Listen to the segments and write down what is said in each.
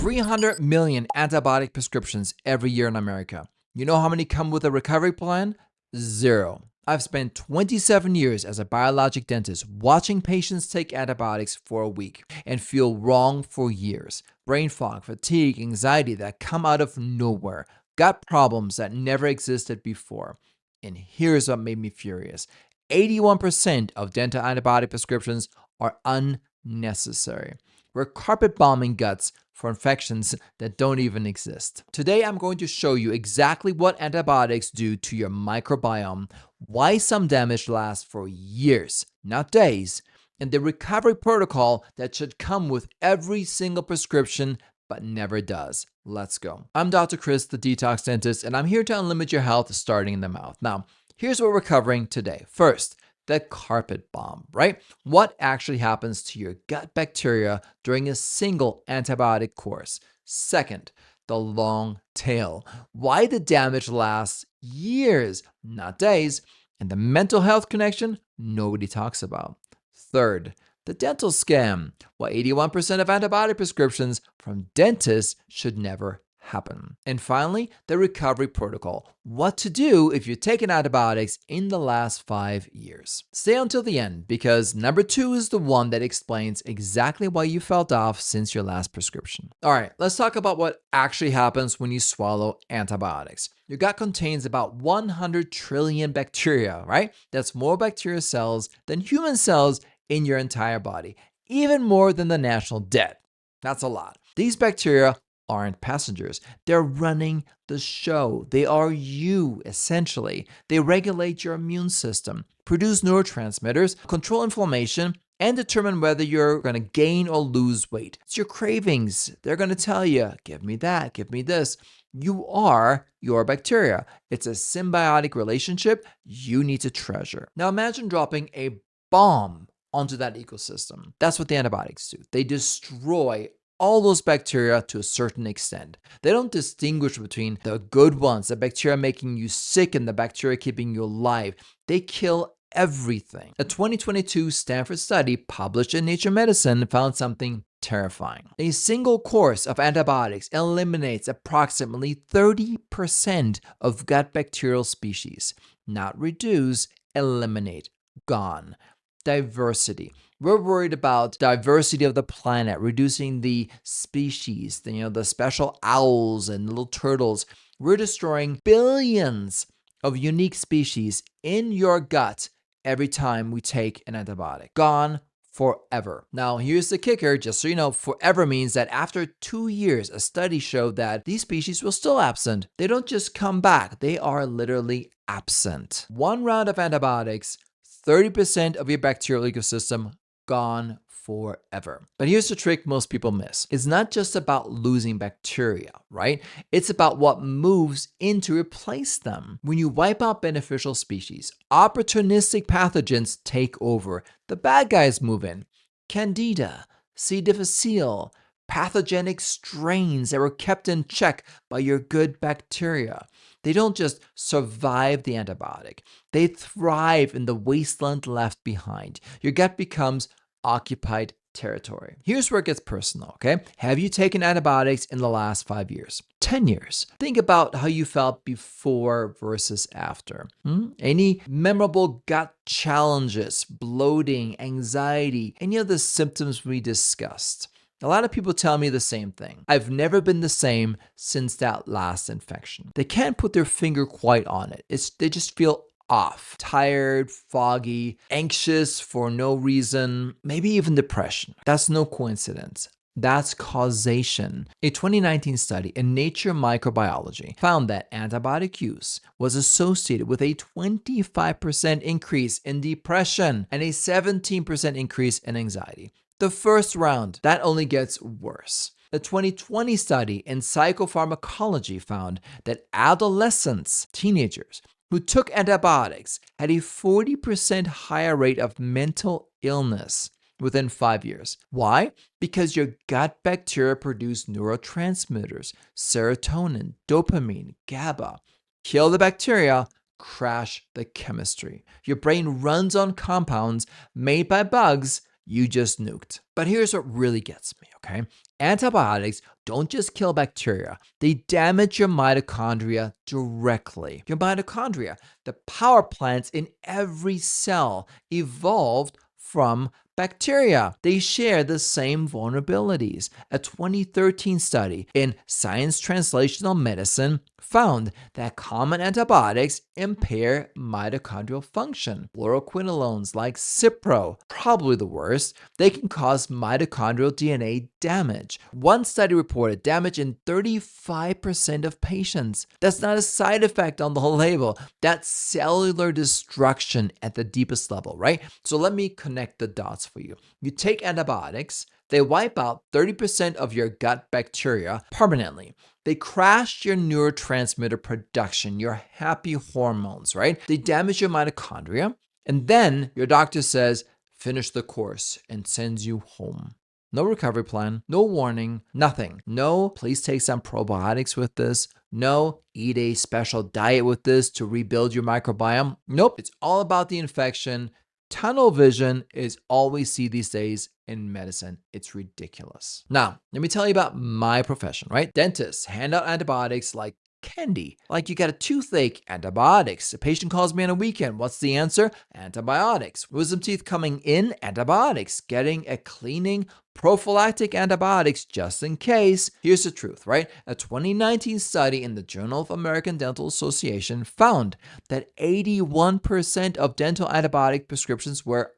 300 million antibiotic prescriptions every year in America. You know how many come with a recovery plan? 0. I've spent 27 years as a biologic dentist watching patients take antibiotics for a week and feel wrong for years. Brain fog, fatigue, anxiety that come out of nowhere. Gut problems that never existed before. And here's what made me furious. 81% of dental antibiotic prescriptions are unnecessary. We're carpet bombing guts for infections that don't even exist. Today, I'm going to show you exactly what antibiotics do to your microbiome, why some damage lasts for years, not days, and the recovery protocol that should come with every single prescription but never does. Let's go. I'm Dr. Chris, the detox dentist, and I'm here to unlimit your health starting in the mouth. Now, here's what we're covering today. First, the carpet bomb, right? What actually happens to your gut bacteria during a single antibiotic course? Second, the long tail. Why the damage lasts years, not days, and the mental health connection nobody talks about. Third, the dental scam. Why 81% of antibiotic prescriptions from dentists should never happen. And finally, the recovery protocol. What to do if you've taken antibiotics in the last 5 years. Stay until the end because number 2 is the one that explains exactly why you felt off since your last prescription. All right, let's talk about what actually happens when you swallow antibiotics. Your gut contains about 100 trillion bacteria, right? That's more bacteria cells than human cells in your entire body, even more than the national debt. That's a lot. These bacteria aren't passengers. They're running the show. They are you, essentially. They regulate your immune system, produce neurotransmitters, control inflammation, and determine whether you're going to gain or lose weight. It's your cravings. They're going to tell you, give me that, give me this. You are your bacteria. It's a symbiotic relationship you need to treasure. Now imagine dropping a bomb onto that ecosystem. That's what the antibiotics do. They destroy all those bacteria to a certain extent. They don't distinguish between the good ones, the bacteria making you sick and the bacteria keeping you alive. They kill everything. A 2022 Stanford study published in Nature Medicine found something terrifying. A single course of antibiotics eliminates approximately 30% of gut bacterial species. Not reduce, eliminate. Gone. Diversity. We're worried about diversity of the planet, reducing the species, the special owls and little turtles. We're destroying billions of unique species in your gut every time we take an antibiotic. Gone forever. Now, here's the kicker, just so you know, forever means that after 2 years, a study showed that these species were still absent. They don't just come back, they are literally absent. One round of antibiotics, 30% of your bacterial ecosystem gone forever. But here's the trick most people miss. It's not just about losing bacteria, right? It's about what moves in to replace them. When you wipe out beneficial species, opportunistic pathogens take over. The bad guys move in. Candida, C. difficile, pathogenic strains that were kept in check by your good bacteria. They don't just survive the antibiotic. They thrive in the wasteland left behind. Your gut becomes occupied territory. Here's where it gets personal, okay? Have you taken antibiotics in the last 5 years? 10 years? Think about how you felt before versus after. Any memorable gut challenges, bloating, anxiety, any of the symptoms we discussed? A lot of people tell me the same thing. I've never been the same since that last infection. They can't put their finger quite on it. They just feel off, tired, foggy, anxious for no reason, maybe even depression. That's no coincidence. That's causation. A 2019 study in Nature Microbiology found that antibiotic use was associated with a 25% increase in depression and a 17% increase in anxiety. The first round, that only gets worse. A 2020 study in psychopharmacology found that adolescents, teenagers, who took antibiotics had a 40% higher rate of mental illness within 5 years. Why? Because your gut bacteria produce neurotransmitters, serotonin, dopamine, GABA. Kill the bacteria, crash the chemistry. Your brain runs on compounds made by bugs you just nuked. But here's what really gets me, okay? Antibiotics don't just kill bacteria, they damage your mitochondria directly. Your mitochondria, the power plants in every cell, evolved from bacteria. They share the same vulnerabilities. A 2013 study in Science Translational Medicine found that common antibiotics impair mitochondrial function. Fluoroquinolones like Cipro, probably the worst, they can cause mitochondrial DNA damage. One study reported damage in 35% of patients. That's not a side effect on the label. That's cellular destruction at the deepest level, right? So let me connect the dots for you. You take antibiotics, they wipe out 30% of your gut bacteria permanently. They crash your neurotransmitter production, your happy hormones, right? They damage your mitochondria. And then your doctor says, finish the course and sends you home. No recovery plan, no warning, nothing. No, please take some probiotics with this. No, eat a special diet with this to rebuild your microbiome. Nope, it's all about the infection. Tunnel vision is all we see these days in medicine. It's ridiculous. Now, let me tell you about my profession, right? Dentists hand out antibiotics like candy. Like you got a toothache, antibiotics. A patient calls me on a weekend. What's the answer? Antibiotics. Wisdom teeth coming in, antibiotics. Getting a cleaning, prophylactic antibiotics just in case. Here's the truth, right? A 2019 study in the Journal of American Dental Association found that 81% of dental antibiotic prescriptions were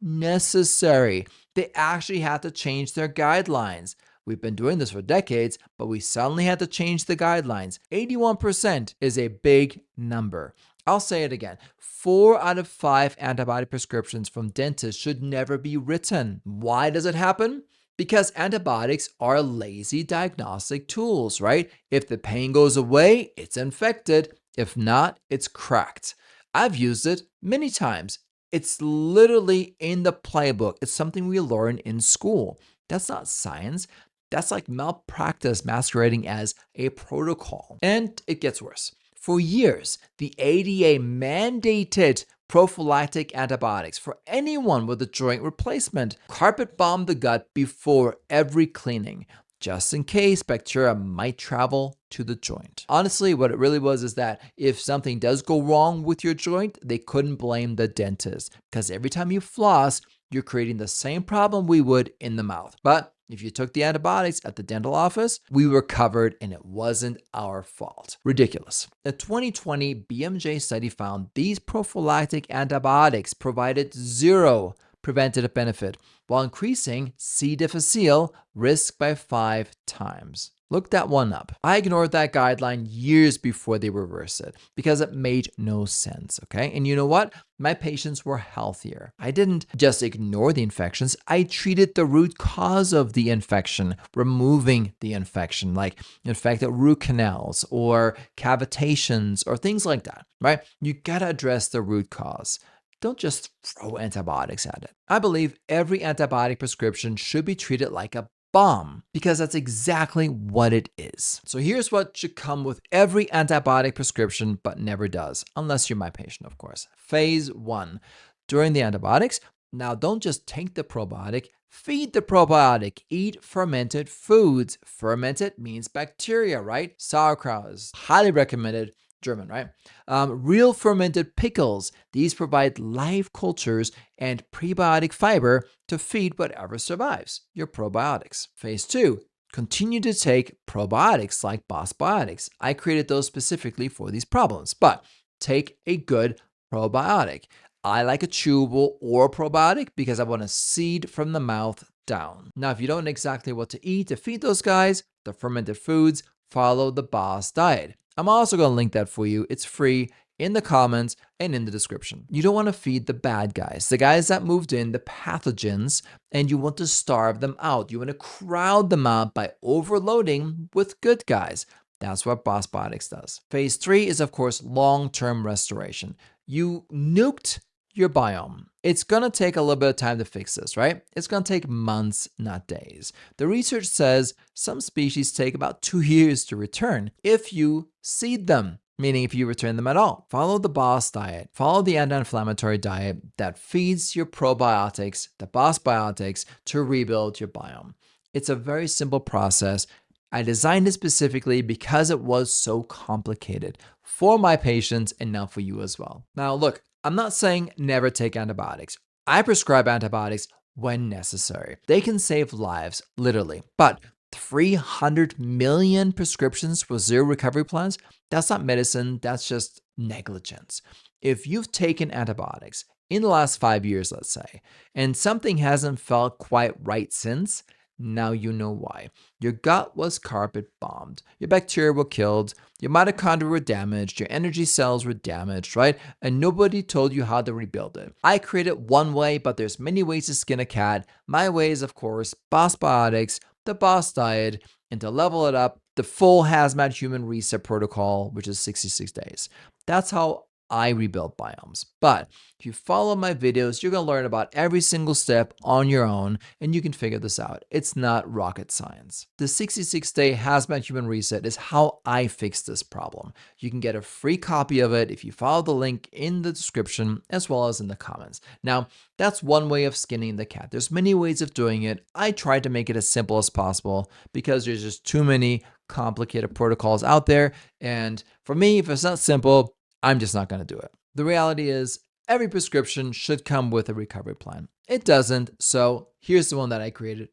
unnecessary. They actually had to change their guidelines. We've been doing this for decades, but we suddenly had to change the guidelines. 81% is a big number. I'll say it again. 4 out of 5 antibiotic prescriptions from dentists should never be written. Why does it happen? Because antibiotics are lazy diagnostic tools, right? If the pain goes away, it's infected. If not, it's cracked. I've used it many times. It's literally in the playbook. It's something we learn in school. That's not science. That's like malpractice masquerading as a protocol. And it gets worse. For years, the ADA mandated prophylactic antibiotics for anyone with a joint replacement. Carpet bombed the gut before every cleaning, just in case bacteria might travel to the joint. Honestly, what it really was is that if something does go wrong with your joint, they couldn't blame the dentist because every time you floss, you're creating the same problem we would in the mouth. But if you took the antibiotics at the dental office, we were covered and it wasn't our fault. Ridiculous. A 2020 BMJ study found these prophylactic antibiotics provided zero preventative benefit while increasing C. difficile risk by 5 times. Look that one up. I ignored that guideline years before they reversed it because it made no sense, okay? And you know what? My patients were healthier. I didn't just ignore the infections. I treated the root cause of the infection, removing the infection, like infected root canals or cavitations or things like that, right? You gotta address the root cause. Don't just throw antibiotics at it. I believe every antibiotic prescription should be treated like a bomb because that's exactly what it is. So here's what should come with every antibiotic prescription but never does, unless you're my patient, of course. Phase 1. During the antibiotics, now don't just take the probiotic, feed the probiotic. Eat fermented foods. Fermented means bacteria, right? Sauerkraut is highly recommended. German, right? Real fermented pickles. These provide live cultures and prebiotic fiber to feed whatever survives, your probiotics. Phase 2, continue to take probiotics like BossBiotics. I created those specifically for these problems, but take a good probiotic. I like a chewable or probiotic because I want to seed from the mouth down. Now, if you don't know exactly what to eat to feed those guys, the fermented foods, follow the Boss diet. I'm also going to link that for you. It's free in the comments and in the description. You don't want to feed the bad guys, the guys that moved in, the pathogens, and you want to starve them out. You want to crowd them out by overloading with good guys. That's what BossBiotics does. Phase 3 is, of course, long-term restoration. You nuked your biome. It's going to take a little bit of time to fix this, right? It's going to take months, not days. The research says some species take about 2 years to return if you seed them. meaning if you return them at all. Follow the BOSS diet. Follow the anti-inflammatory diet that feeds your probiotics, the BossBiotics, to rebuild your biome. It's a very simple process. I designed it specifically because it was so complicated for my patients and now for you as well. Now, look, I'm not saying never take antibiotics. I prescribe antibiotics when necessary. They can save lives, literally. But 300 million prescriptions with zero recovery plans, that's not medicine, that's just negligence. If you've taken antibiotics in the last 5 years, let's say, and something hasn't felt quite right since, now you know why. Your gut was carpet bombed. Your bacteria were killed. Your mitochondria were damaged. Your energy cells were damaged, right? And nobody told you how to rebuild it. I created one way, but there's many ways to skin a cat. My way is, of course, BossBiotics, the Boss Diet, and to level it up, the full hazmat human reset protocol, which is 66 days. That's how I rebuild biomes. But if you follow my videos, you're going to learn about every single step on your own, and you can figure this out. It's not rocket science. The 66-day hazmat human reset is how I fix this problem. You can get a free copy of it if you follow the link in the description as well as in the comments. Now, that's one way of skinning the cat. There's many ways of doing it. I tried to make it as simple as possible because there's just too many complicated protocols out there. And for me, if it's not simple, I'm just not going to do it. The reality is, every prescription should come with a recovery plan. It doesn't, so here's the one that I created